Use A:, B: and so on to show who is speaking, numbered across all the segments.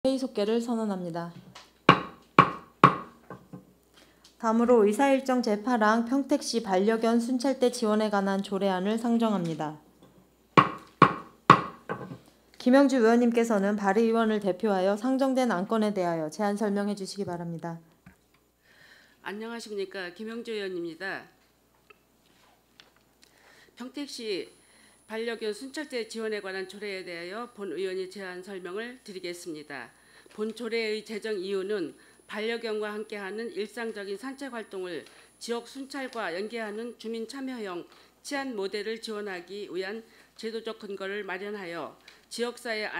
A: 회의 속개를 선언합니다. 다음으로 의사일정 제8항 평택시 반려견 순찰대 지원에 관한 조례안을 상정합니다. 김영주 의원님께서는 발의위원을 대표하여 상정된 안건에 대하여 제안 설명해 주시기 바랍니다.
B: 안녕하십니까, 김영주 의원입니다. 평택시 반려견 순찰대 지원에 관한 조례에 대하여 본 의원이 제안 설명을 드리겠습니다. 본 조례의 제정 이유는 반려견과 함께하는 일상적인 산책 활동을 지역 순찰과 연계하는 주민 참여형 치안 모델을 지원하기 위한 제도적 근거를 마련하여 지역사회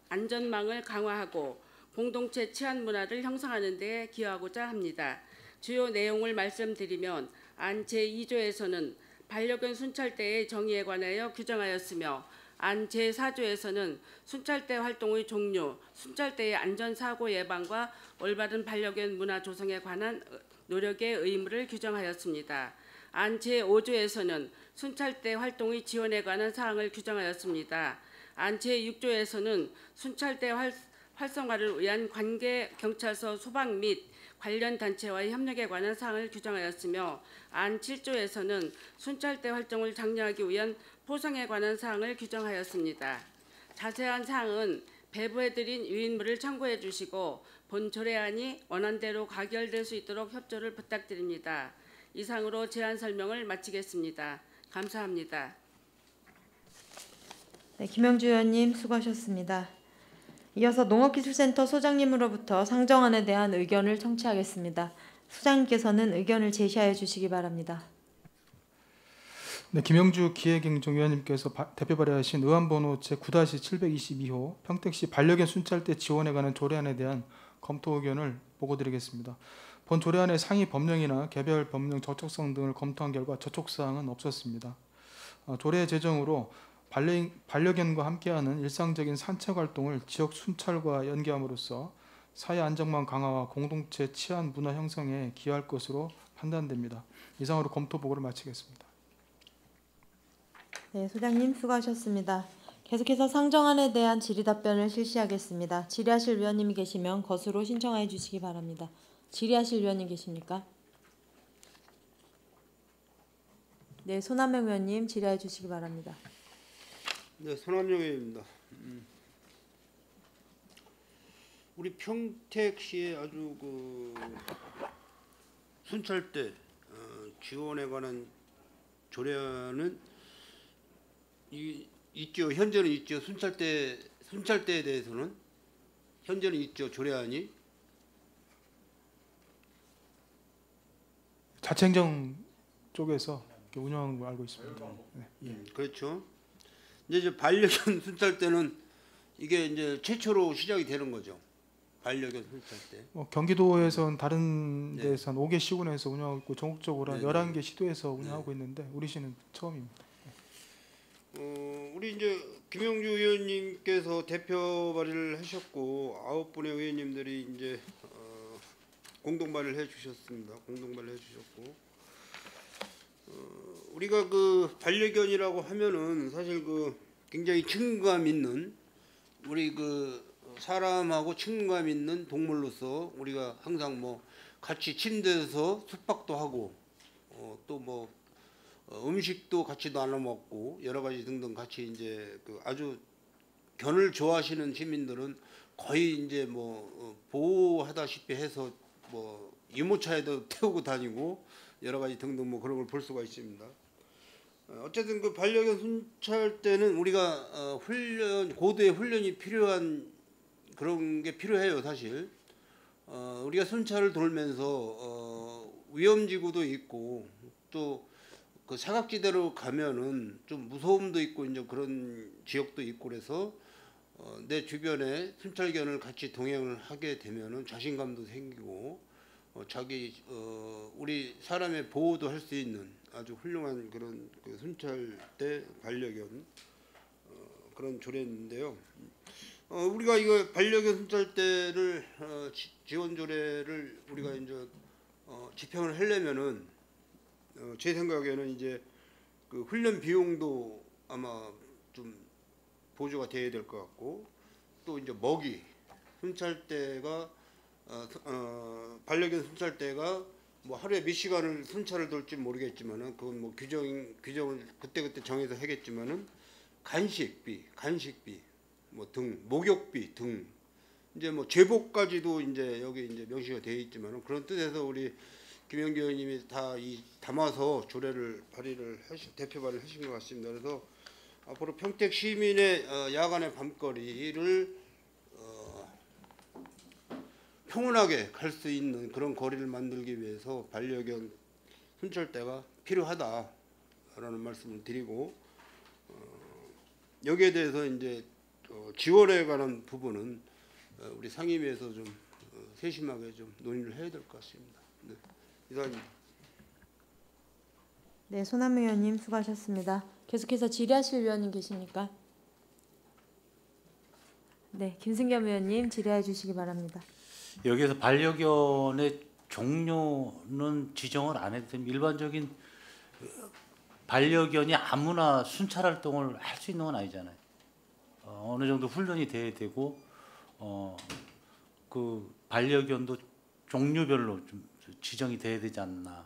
B: 안전망을 강화하고 공동체 치안 문화를 형성하는 데 기여하고자 합니다. 주요 내용을 말씀드리면 안 제2조에서는 반려견 순찰대의 정의에 관하여 규정하였으며 안 제4조에서는 순찰대 활동의 종류, 순찰대의 안전사고 예방과 올바른 반려견 문화 조성에 관한 노력의 의무를 규정하였습니다. 안 제5조에서는 순찰대 활동의 지원에 관한 사항을 규정하였습니다. 안 제6조에서는 순찰대 활성화를 위한 관계 경찰서 소방 및 관련 단체와의 협력에 관한 사항을 규정하였으며 안 7조에서는 순찰대 활동을 장려하기 위한 포상에 관한 사항을 규정하였습니다. 자세한 사항은 배부해드린 유인물을 참고해 주시고 본 조례안이 원안대로 가결될 수 있도록 협조를 부탁드립니다. 이상으로 제안 설명을 마치겠습니다. 감사합니다.
A: 네, 김영주 의원님 수고하셨습니다. 이어서 농업기술센터 소장님으로부터 상정안에 대한 의견을 청취하겠습니다. 소장님께서는 의견을 제시하여 주시기 바랍니다.
C: 네, 김영주 기획행정위원님께서 대표 발의하신 의안번호 제9-722호 평택시 반려견 순찰대 지원에 관한 조례안에 대한 검토 의견을 보고드리겠습니다. 본 조례안의 상위 법령이나 개별 법령 저촉성 등을 검토한 결과 저촉사항은 없었습니다. 조례 제정으로 반려견과 함께하는 일상적인 산책 활동을 지역 순찰과 연계함으로써 사회 안정망 강화와 공동체 치안 문화 형성에 기여할 것으로 판단됩니다. 이상으로 검토 보고를 마치겠습니다.
A: 네, 소장님 수고하셨습니다. 계속해서 상정안에 대한 질의 답변을 실시하겠습니다. 질의하실 위원님이 계시면 것으로 신청해 주시기 바랍니다. 질의하실 위원님 계십니까? 네, 손한명 의원님 질의해 주시기 바랍니다.
D: 네, 손한명 의원입니다. 우리 평택시의 아주 그 순찰대 지원에 관한 조례안은 있죠. 현재는 있죠. 순찰대에 대해서는 현재는 있죠. 조례안이.
C: 자치행정 쪽에서 운영하는 걸 알고 있습니다. 네.
D: 그렇죠. 이제 반려견 순찰대는 이게 이제 최초로 시작이 되는 거죠. 반려견 순찰대.
C: 경기도에선 다른 데선 5개 시군에서 운영하고 있고 전국적으로 한 11개 시도에서 운영하고 있는데 우리 시는 처음입니다.
D: 우리 이제 김영주 의원님께서 대표 발의를 하셨고 9분의 의원님들이 이제 공동 발의를 해주셨습니다. 공동 발의를 해주셨고 우리가 그 반려견이라고 하면은 사실 그 굉장히 친근감 있는 우리 그 사람하고 친근감 있는 동물로서 우리가 항상 뭐 같이 침대에서 숙박도 하고 또 뭐 음식도 같이 나눠 먹고 여러 가지 등등 같이 이제 그 아주 견을 좋아하시는 시민들은 거의 이제 뭐 보호하다시피 해서 뭐 유모차에도 태우고 다니고 여러 가지 등등 뭐 그런 걸 볼 수가 있습니다. 어쨌든 그 반려견 순찰대는 우리가 고도의 훈련이 필요한 그런 게 필요해요, 사실. 우리가 순찰을 돌면서 위험지구도 있고 또 그 사각지대로 가면은 좀 무서움도 있고 이제 그런 지역도 있고 그래서 내 주변에 순찰견을 같이 동행을 하게 되면은 자신감도 생기고 우리 사람의 보호도 할 수 있는 아주 훌륭한 그런 그 순찰대 반려견 그런 조례인데요. 우리가 이거 반려견 순찰대를 지원 조례를 우리가 이제 집행을 하려면은 제 생각에는 이제 그 훈련 비용도 아마 좀 보조가 돼야 될 것 같고 또 이제 먹이 순찰대가 반려견 순찰대가 뭐 하루에 몇 시간을 순찰을 돌지 모르겠지만은 그건 뭐 규정을 그때그때 정해서 하겠지만은 간식비 뭐 등 목욕비 등 이제 뭐 제복까지도 이제 여기 이제 명시가 되어 있지만은 그런 뜻에서 우리 김영주 의원님이 다 담아서 조례를 대표 발의를 하신 것 같습니다. 그래서 앞으로 평택 시민의 야간의 밤거리를 평온하게 갈 수 있는 그런 거리를 만들기 위해서 반려견 순찰대가 필요하다라는 말씀을 드리고 여기에 대해서 이제 지원에 관한 부분은 우리 상임위에서 좀 세심하게 좀 논의를 해야 될 것 같습니다. 네, 이상입니다.
A: 네, 손한명 의원님 수고하셨습니다. 계속해서 질의하실 위원님 계십니까? 네, 김승겸 의원님 질의해 주시기 바랍니다.
E: 여기에서 반려견의 종류는 지정을 안 해도 됩니다. 일반적인 반려견이 아무나 순찰 활동을 할 수 있는 건 아니잖아요. 어느 정도 훈련이 돼야 되고 그 반려견도 종류별로 좀 지정이 돼야 되지 않나.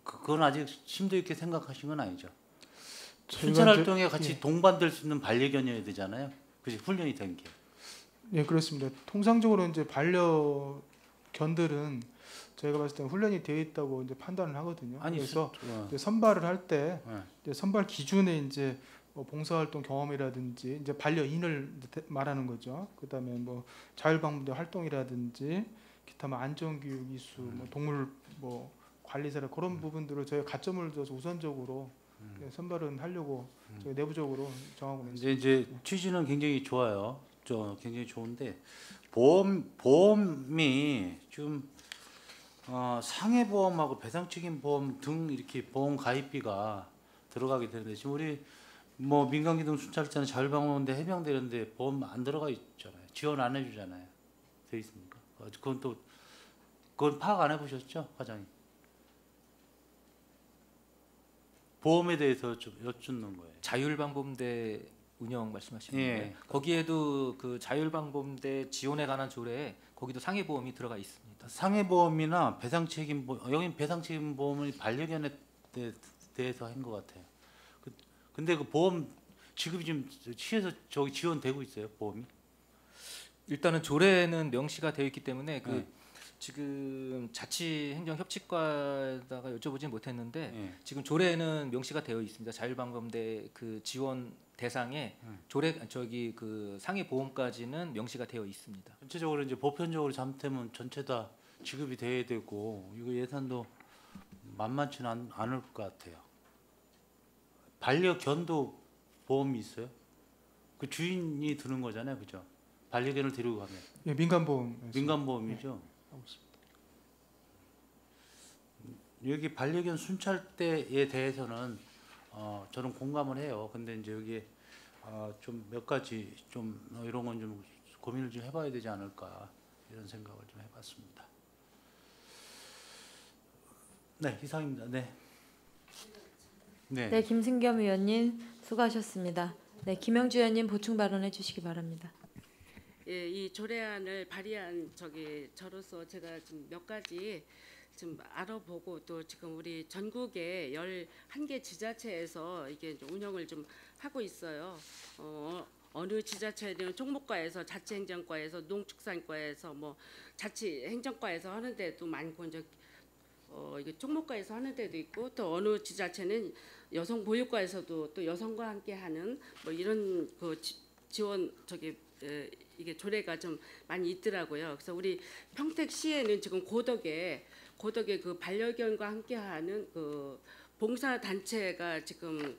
E: 그건 아직 심도 있게 생각하신 건 아니죠. 순찰 활동에 같이 동반될 수 있는 반려견이어야 되잖아요. 그지 훈련이 된 게.
C: 예, 그렇습니다. 통상적으로 이제 반려견들은 저희가 봤을 때 훈련이 되어 있다고 이제 판단을 하거든요.
E: 아니,
C: 그래서 이제 선발을 할 때
E: 네.
C: 이제 선발 기준에 이제 뭐 봉사활동 경험이라든지 이제 반려인을 말하는 거죠. 그다음에 뭐 자율방문대 활동이라든지 기타 뭐 안전교육 이수, 뭐 동물 뭐 관리사라 그런 부분들을 저희가 가점을 줘서 우선적으로 선발은 하려고 저희 내부적으로 정하고 있습니다.
E: 이제 취지는 굉장히 좋아요. 굉장히 좋은데 보험이 지금 상해보험하고 배상책임보험 등 이렇게 보험 가입비가 들어가게 되는데 지금 우리 뭐 민간기동 순찰자는 자율방문대 해병대 이런데 보험 안 들어가 있잖아요. 지원 안 해주잖아요. 돼 있습니까? 그건 파악 안 해보셨죠, 과장님? 보험에 대해서 좀 여쭙는 거예요.
F: 자율방범대 운영 말씀하시는
E: 예.
F: 거예요. 거기에도 그 자율방범대 지원에 관한 조례에 거기도 상해보험이 들어가 있습니다.
E: 상해보험이나 배상책임보험, 여긴 배상책임보험을 반려견에 대해서 한 것 같아요. 근데 그 보험 지급이 좀 시에서 저기 지원되고 있어요, 보험이?
F: 일단은 조례는 명시가 되어 있기 때문에
E: 네.
F: 지금 자치행정협치과에다가 여쭤보진 못했는데
E: 예.
F: 지금 조례는 명시가 되어 있습니다. 자율방범대 그 지원 대상에 그 상해 보험까지는 명시가 되어 있습니다.
E: 전체적으로 이제 보편적으로 잘못되면 전체 다 지급이 돼야 되고 이거 예산도 만만치는 않을 것 같아요. 반려견도 보험이 있어요? 그 주인이 드는 거잖아요, 그죠? 반려견을 데리고 가면
C: 예, 민간보험.
E: 민간보험이죠.
C: 하고 있습니다.
E: 여기 반려견 순찰대에 대해서는 저는 공감을 해요. 근데 이제 여기 좀 몇 가지 좀 이런 건 좀 고민을 좀 해봐야 되지 않을까 이런 생각을 좀 해봤습니다. 네, 이상입니다. 네.
A: 네, 김승겸 의원님 수고하셨습니다. 네, 김영주 의원님 보충 발언해 주시기 바랍니다.
B: 예, 이 조례안을 발의한 저로서 제가 좀 몇 가지 좀 알아보고 또 지금 우리 전국의 11개 지자체에서 이게 좀 운영을 좀 하고 있어요. 어느 지자체는 총무과에서, 자치행정과에서, 농축산과에서, 뭐 자치행정과에서 하는 데도 많고 이제 이게 총무과에서 하는 데도 있고 또 어느 지자체는 여성보육과에서도 또 여성과 함께하는 뭐 이런 그 지원 이게 조례가 좀 많이 있더라고요. 그래서 우리 평택시에는 지금 고덕에 그 반려견과 함께하는 그 봉사 단체가 지금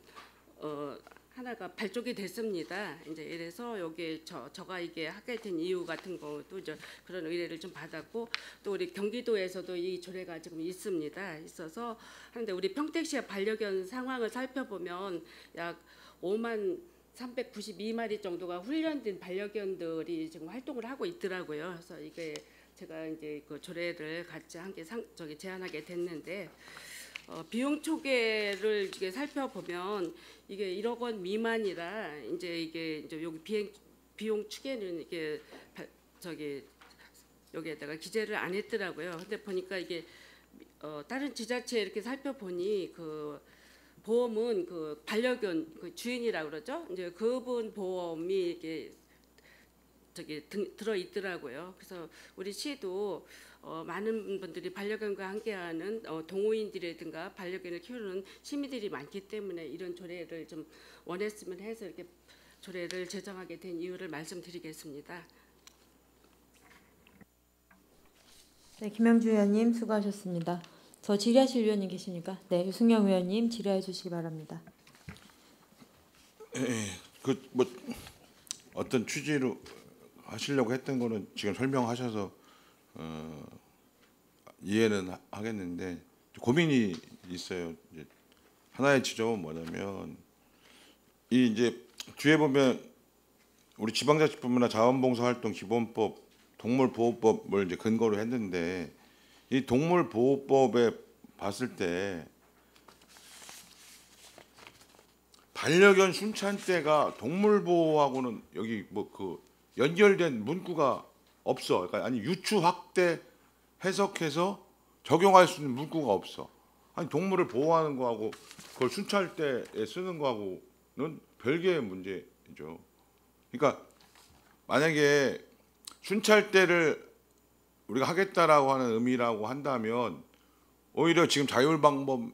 B: 하나가 발족이 됐습니다. 이제 이래서 여기 저가 이게 하게 된 이유 같은 것도 이제 그런 의뢰를 좀 받았고 또 우리 경기도에서도 이 조례가 지금 있어서 하는데 우리 평택시의 반려견 상황을 살펴보면 약 5만 392마리 정도가 훈련된 반려견들이 지금 활동을 하고 있더라고요. 그래서 이게 제가 이제 그 조례를 같이 함께 제안하게 됐는데 비용 초계를 이게 살펴보면 이게 1억 원 미만이라 이제 여기 비용 추계는 이게 여기에다가 기재를 안 했더라고요. 근데 보니까 이게 다른 지자체 이렇게 살펴보니 그 보험은 그 반려견 그 주인이라고 그러죠. 이제 그분 보험이 이게 들어 있더라고요. 그래서 우리 시도 많은 분들이 반려견과 함께하는 동호인들이든가 반려견을 키우는 시민들이 많기 때문에 이런 조례를 좀 원했으면 해서 이렇게 조례를 제정하게 된 이유를 말씀드리겠습니다.
A: 네, 김영주 의원님 수고하셨습니다. 더 질의하실 의원님 계십니까? 네, 유승영 의원님 질의해 주시기 바랍니다.
G: 그 뭐 어떤 취지로 하시려고 했던 거는 지금 설명하셔서 이해는 하겠는데 고민이 있어요. 이제 하나의 지점은 뭐냐면 이 이제 뒤에 보면 우리 지방자치법이나 자원봉사활동 기본법, 동물보호법을 이제 근거로 했는데 이 동물보호법에 봤을 때 반려견 순찰대가 동물보호하고는 여기 뭐 그 연결된 문구가 없어. 그러니까 아니 유추 확대 해석해서 적용할 수 있는 문구가 없어. 아니 동물을 보호하는 거하고 그걸 순찰대에 쓰는 거하고는 별개의 문제죠. 그러니까 만약에 순찰대를 우리가 하겠다라고 하는 의미라고 한다면 오히려 지금 자율방법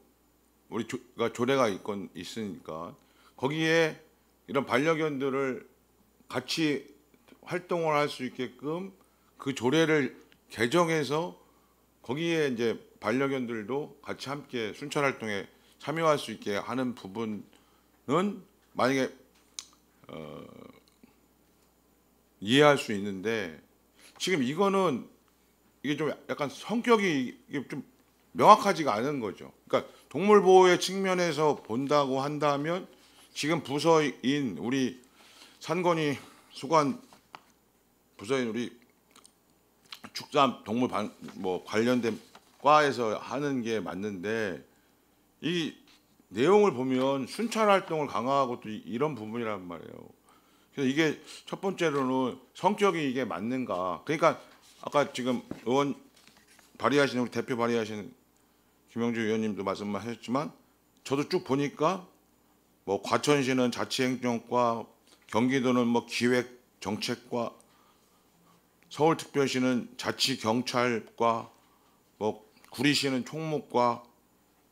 G: 우리가 조례가 있으니까 거기에 이런 반려견들을 같이 활동을 할 수 있게끔 그 조례를 개정해서 거기에 이제 반려견들도 같이 함께 순찰 활동에 참여할 수 있게 하는 부분은 만약에 이해할 수 있는데 지금 이거는 이게 좀 약간 성격이 이게 좀 명확하지가 않은 거죠. 그러니까 동물 보호의 측면에서 본다고 한다면 지금 부서인 우리 산건이 수관 부서인 우리 축산 동물 뭐 관련된 과에서 하는 게 맞는데 이 내용을 보면 순찰 활동을 강화하고 또 이런 부분이란 말이에요. 그래서 이게 첫 번째로는 성격이 이게 맞는가? 그러니까 아까 지금 의원 발의하시는 우리 대표 발의하시는 김영주 의원님도 말씀하셨지만 저도 쭉 보니까 뭐 과천시는 자치행정과, 경기도는 뭐 기획정책과, 서울특별시는 자치경찰과, 뭐 구리시는 총무과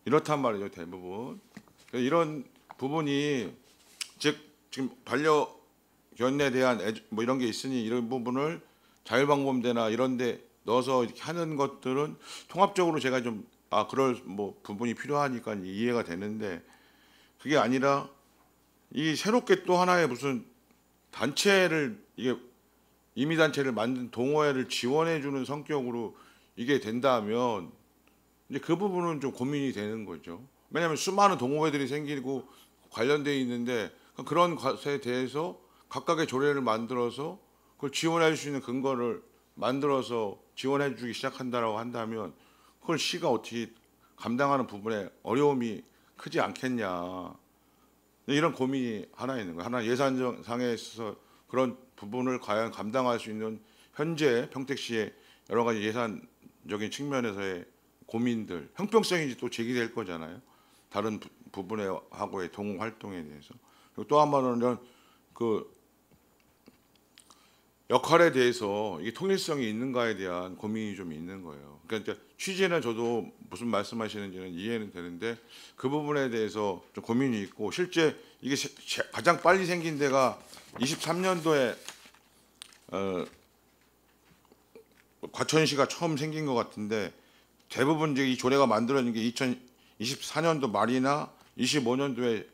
G: 이렇단 말이죠 대부분. 이런 부분이 즉 지금 반려견에 대한 뭐 이런 게 있으니 이런 부분을 자율방범대나 이런데 넣어서 이렇게 하는 것들은 통합적으로 제가 좀 그럴 뭐 부분이 필요하니까 이해가 되는데 그게 아니라 이 새롭게 또 하나의 무슨 단체를 이게 임의단체를 만든 동호회를 지원해주는 성격으로 이게 된다면 이제 그 부분은 좀 고민이 되는 거죠. 왜냐하면 수많은 동호회들이 생기고 관련돼 있는데 그런 것에 대해서 각각의 조례를 만들어서 그걸 지원할 수 있는 근거를 만들어서 지원해주기 시작한다라고 한다면 그걸 시가 어떻게 감당하는 부분에 어려움이 크지 않겠냐. 이런 고민이 하나 있는 거예요. 하나 예산상에 있어서 그런 부분을 과연 감당할 수 있는 현재 평택시의 여러 가지 예산적인 측면에서의 고민들, 형평성이 또 제기될 거잖아요. 다른 부분에 하고의 동호 활동에 대해서. 그리고 또 한 번은 그 역할에 대해서 이게 통일성이 있는가에 대한 고민이 좀 있는 거예요. 그러니까 취지는 저도 무슨 말씀하시는지는 이해는 되는데 그 부분에 대해서 좀 고민이 있고 실제 이게 가장 빨리 생긴 데가 23년도에 과천시가 처음 생긴 것 같은데 대부분 이제 이 조례가 만들어진 게 2024년도 말이나 25년도에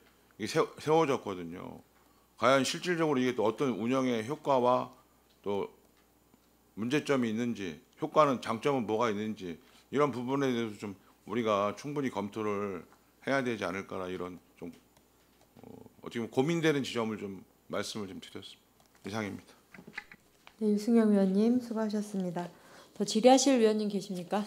G: 세워졌거든요. 과연 실질적으로 이게 또 어떤 운영의 효과와 또 문제점이 있는지, 효과는 장점은 뭐가 있는지 이런 부분에 대해서 좀 우리가 충분히 검토를 해야 되지 않을까라 이런 좀 어떻게 보면 고민되는 지점을 좀 말씀을 좀 드렸습니다. 이상입니다.
A: 네, 유승영 의원님 수고하셨습니다. 더 질의하실 의원님 계십니까?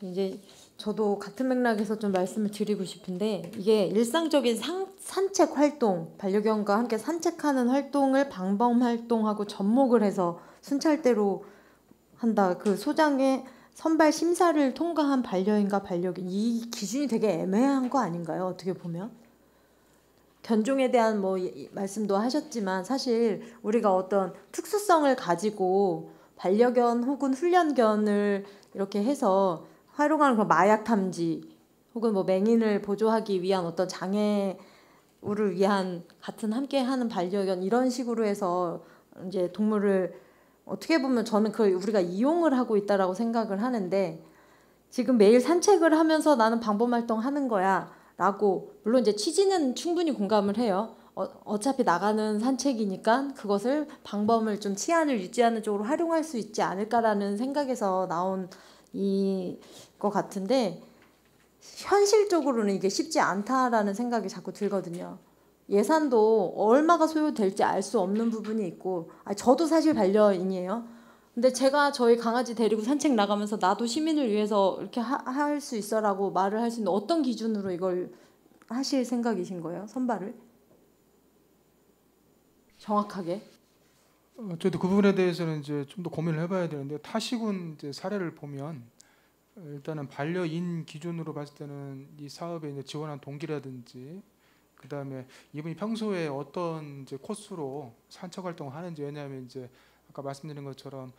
A: 이제 저도 같은 맥락에서 좀 말씀을 드리고 싶은데 이게 일상적인 산책 활동, 반려견과 함께 산책하는 활동을 방범 활동하고 접목을 해서 순찰대로 한다. 그 소장의 선발 심사를 통과한 반려인과 반려견, 이 기준이 되게 애매한 거 아닌가요? 어떻게 보면 견종에 대한 뭐 말씀도 하셨지만 사실 우리가 어떤 특수성을 가지고 반려견 혹은 훈련견을 이렇게 해서 활용하는 그 마약 탐지 혹은 뭐 맹인을 보조하기 위한 어떤 장애우를 위한 같은 함께하는 반려견 이런 식으로 해서 이제 동물을 어떻게 보면 저는 그걸 우리가 이용을 하고 있다라고 생각을 하는데 지금 매일 산책을 하면서 나는 방범 활동하는 거야라고 물론 이제 취지는 충분히 공감을 해요. 어차피 나가는 산책이니까 그것을 방범을 좀 치안을 유지하는 쪽으로 활용할 수 있지 않을까라는 생각에서 나온 이거 같은데 현실적으로는 이게 쉽지 않다라는 생각이 자꾸 들거든요. 예산도 얼마가 소요될지 알 수 없는 부분이 있고 저도 사실 반려인이에요. 근데 제가 저희 강아지 데리고 산책 나가면서 나도 시민을 위해서 이렇게 할 수 있어라고 말을 할 수 있는 어떤 기준으로 이걸 하실 생각이신 거예요? 선발을? 정확하게?
C: 저도 그 부분에 대해서는 이제 좀 더 고민을 해봐야 되는데 타시군 이제 사례를 보면 일단은 반려인 기준으로 봤을 때는 이 사업에 이제 지원한 동기라든지 그다음에 이분이 평소에 어떤 이제 코스로 산책 활동을 하는지 왜냐하면 이제 아까 말씀드린 것처럼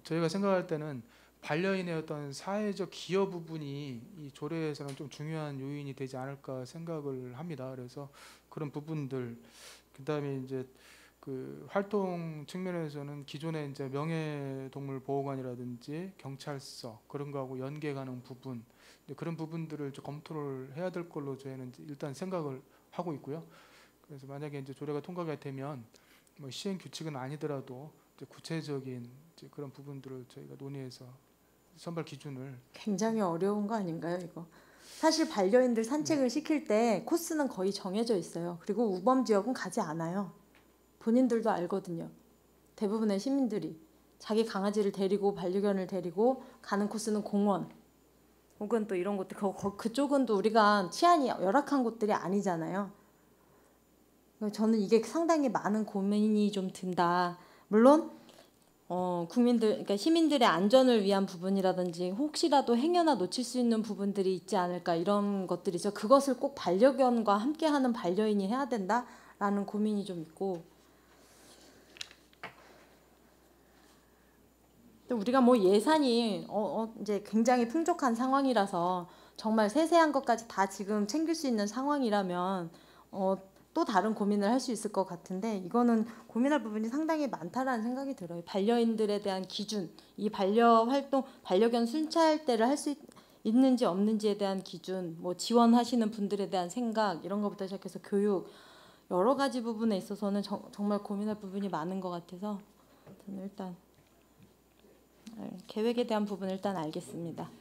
C: 저희가 생각할 때는 반려인의 어떤 사회적 기여 부분이 이 조례에서는 좀 중요한 요인이 되지 않을까 생각을 합니다. 그래서 그런 부분들 그다음에 이제 그 활동 측면에서는 기존의 이제 명예동물 보호관이라든지 경찰서 그런 거하고 연계 가능 부분 그런 부분들을 좀 검토를 해야 될 걸로 저희는 일단 생각을 하고 있고요. 그래서 만약에 이제 조례가 통과가 되면 뭐 시행 규칙은 아니더라도 이제 구체적인 이제 그런 부분들을 저희가 논의해서 선발 기준을
A: 굉장히 어려운 거 아닌가요, 이거? 사실 반려인들 산책을 시킬 때 코스는 거의 정해져 있어요. 그리고 우범 지역은 가지 않아요. 본인들도 알거든요. 대부분의 시민들이 자기 강아지를 데리고 반려견을 데리고 가는 코스는 공원 혹은 또 이런 곳들 그쪽은 또 우리가 치안이 열악한 곳들이 아니잖아요. 저는 이게 상당히 많은 고민이 좀 든다. 물론 국민들, 그러니까 시민들의 안전을 위한 부분이라든지 혹시라도 행여나 놓칠 수 있는 부분들이 있지 않을까 이런 것들이죠. 그것을 꼭 반려견과 함께하는 반려인이 해야 된다라는 고민이 좀 있고. 또 우리가 뭐 예산이 이제 굉장히 풍족한 상황이라서 정말 세세한 것까지 다 지금 챙길 수 있는 상황이라면 또 다른 고민을 할 수 있을 것 같은데 이거는 고민할 부분이 상당히 많다라는 생각이 들어요. 반려인들에 대한 기준, 이 반려견 순찰대를 할 수 있는지 없는지에 대한 기준, 뭐 지원하시는 분들에 대한 생각 이런 것부터 시작해서 교육 여러 가지 부분에 있어서는 정말 고민할 부분이 많은 것 같아서 저는 일단 계획에 대한 부분을 일단 알겠습니다.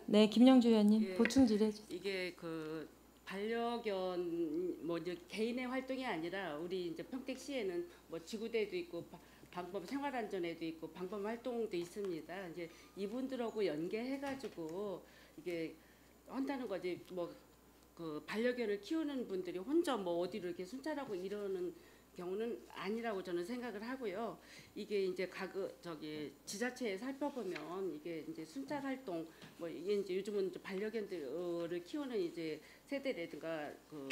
A: 네, 김영주 의원님
B: 예,
A: 보충 질의해 주세요.
B: 이게 그 반려견 뭐 이제 개인의 활동이 아니라 우리 이제 평택시에는 뭐 지구대도 있고 방범 생활안전에도 있고 방범 활동도 있습니다. 이제 이분들하고 연계해가지고 이게 한다는 거지. 뭐 그 반려견을 키우는 분들이 혼자 뭐 어디로 이렇게 순찰하고 이러는 경우는 아니라고 저는 생각을 하고요. 이게 이제 지자체에 살펴보면 이게 이제 순찰 활동 뭐 이게 이제 요즘은 이제 반려견들을 키우는 이제 세대라든가 그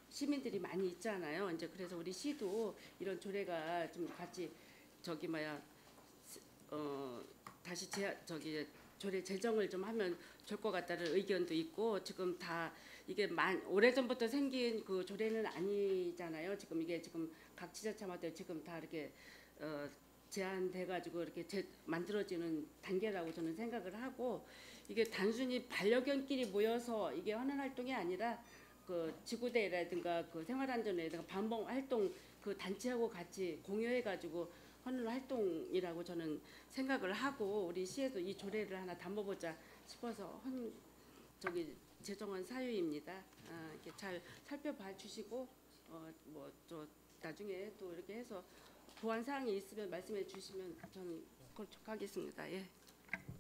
B: 시민들이 많이 있잖아요. 이제 그래서 우리 시도 이런 조례가 좀 같이 다시 조례 제정을 좀 하면 좋을 것 같다는 의견도 있고 지금 다 이게 오래전부터 생긴 그 조례는 아니잖아요. 지금 이게 지금 각 지자체마다 지금 다 이렇게 제한돼 가지고 이렇게 만들어지는 단계라고 저는 생각을 하고 이게 단순히 반려견끼리 모여서 이게 하는 활동이 아니라 그 지구대라든가 그 생활안전이라든가 방범 활동 그 단체하고 같이 공유해 가지고 하는 활동이라고 저는 생각을 하고 우리 시에도 이 조례를 하나 담아보자 싶어서 제정한 사유입니다. 이렇게 잘 살펴봐 주시고 뭐 또 나중에 또 이렇게 해서 보완 사항이 있으면 말씀해 주시면 저는 그렇게 하겠습니다. 예.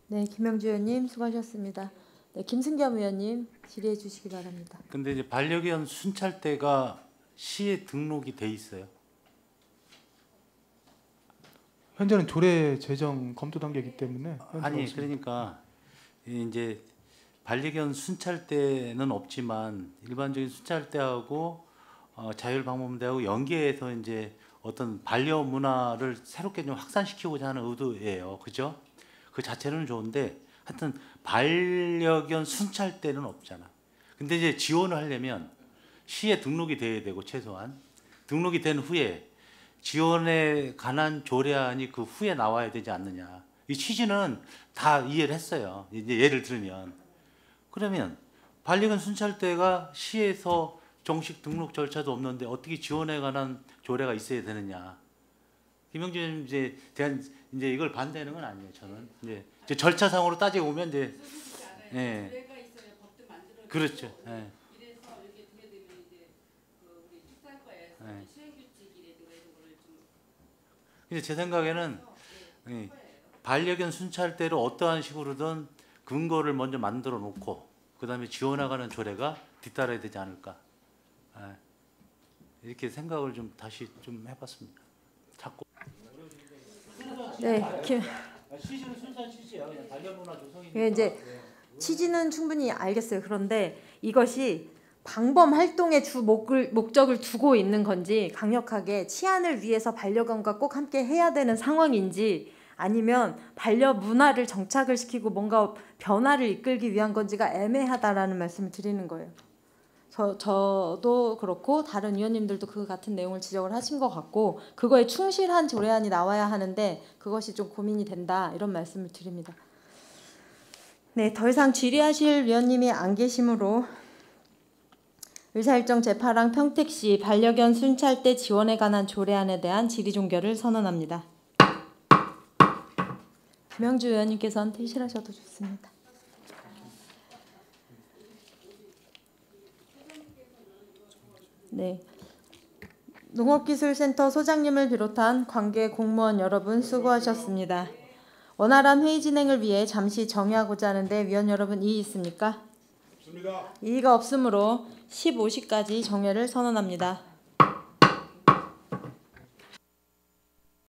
A: 네, 김영주 의원님 수고하셨습니다. 네, 김승겸 의원님 질의해 주시기 바랍니다.
E: 근데 이제 반려견 순찰대가 시에 등록이 돼 있어요.
C: 현재는 조례 제정 검토 단계이기 때문에
E: 아니
C: 없습니다.
E: 그러니까 이제 반려견 순찰대는 없지만 일반적인 순찰대하고 자율방범대하고 연계해서 이제 어떤 반려 문화를 새롭게 좀 확산시키고자 하는 의도예요. 그죠? 그 자체는 좋은데 하여튼 반려견 순찰대는 없잖아. 근데 이제 지원을 하려면 시에 등록이 돼야 되고 최소한 등록이 된 후에 지원에 관한 조례안이 그 후에 나와야 되지 않느냐. 이 취지는 다 이해를 했어요. 이제 예를 들면 그러면 반려견 순찰대가 시에서 정식 등록 절차도 없는데 어떻게 지원에 관한 조례가 있어야 되느냐. 김영준 이제 대한 이제 이걸 반대하는 건 아니에요. 저는 이제 절차상으로 따지고 보면 이제 예.
B: 조례가 있어야 법도 만들어지고.
E: 그렇죠. 예.
B: 이래서 이렇게 되게 되면 이제 그 우리 축사과에서
E: 네.
B: 시행규칙이라든가 이런 거를 좀
E: 근데 제 생각에는 반려견 순찰대를 어떠한 식으로든 근거를 먼저 만들어 놓고 그다음에 지원하가는 조례가 뒤따라야 되지 않을까. 예. 이렇게 생각을 좀 다시 좀 해봤습니다. 자꾸
A: 네,
E: 취지는 순수한 취지야. 그냥 반려문화 조성이니까.
A: 예, 이제 취지는 충분히 알겠어요. 그런데 이것이 방범 활동의 주 목적을 두고 있는 건지 강력하게 치안을 위해서 반려견과 꼭 함께 해야 되는 상황인지 아니면 반려 문화를 정착을 시키고 뭔가 변화를 이끌기 위한 건지가 애매하다라는 말씀을 드리는 거예요. 저도 그렇고 다른 위원님들도 그 같은 내용을 지적을 하신 것 같고 그거에 충실한 조례안이 나와야 하는데 그것이 좀 고민이 된다 이런 말씀을 드립니다. 네, 더 이상 질의하실 위원님이 안 계시므로 의사일정 제8항 평택시 반려견 순찰대 지원에 관한 조례안에 대한 질의 종결을 선언합니다. 김영주 의원님께서는 퇴실하셔도 좋습니다. 네, 농업기술센터 소장님을 비롯한 관계 공무원 여러분 수고하셨습니다. 원활한 회의 진행을 위해 잠시 정의하고자 하는데 위원 여러분 이의 있습니까? 없습니다. 이의가 없으므로 15시까지 정회를 선언합니다.